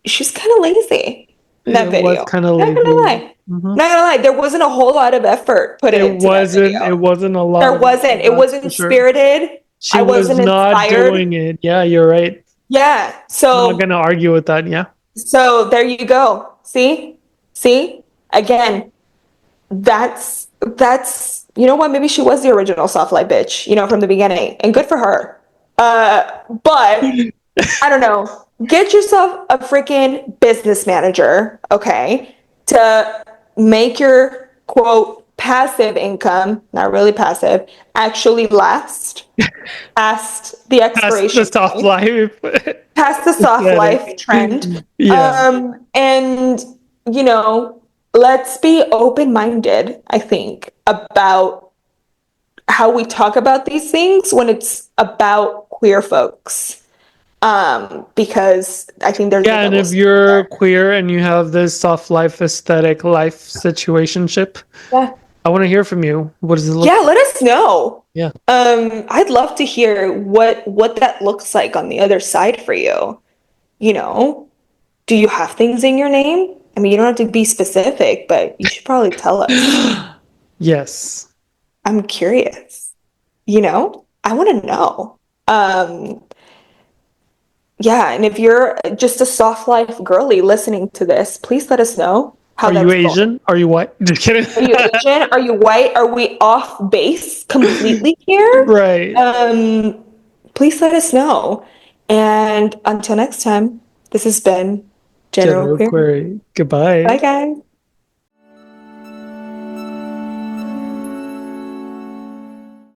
she's kind of lazy in that It was video. kind of Not gonna lazy. lie. Mhm. Not gonna lie, there wasn't a whole lot of effort put into that It video. wasn't a lot There of wasn't. effort, It that's for wasn't sure. spirited. She I was wasn't not inspired. doing it. Yeah, you're right. Yeah. I'm not So gonna argue with that. Yeah. so there you go. See? See? Again, that's you know what? Maybe she was the original soft light bitch, from the beginning. And good for her. But I don't know. Get yourself a freaking business manager, okay, to make your quote passive income, not really passive, actually last past the Past the expiration soft point, life past the soft aesthetic. life trend. Yeah. And let's be open-minded, I think, about how we talk about these things when it's about queer folks. Because I think there's a Yeah, and double if standard you're there. queer and you have this soft life aesthetic life situationship, Yeah. I want to hear from you. What does it look Yeah, like? let us know. Yeah. I'd love to hear what that looks like on the other side for you. You know, do you have things in your name? I mean, you don't have to be specific, but you should probably tell us. Yes. I'm curious. I want to know. Um, yeah, and if you're just a soft life girly listening to this, please let us know how Are you that's going. Asian? Are you what? Just kidding. Are you Asian? Are you white? Are we off base completely here? Right. Um, Please let us know. And until next time, this has been General General Query. query. Bye, Goodbye. guys.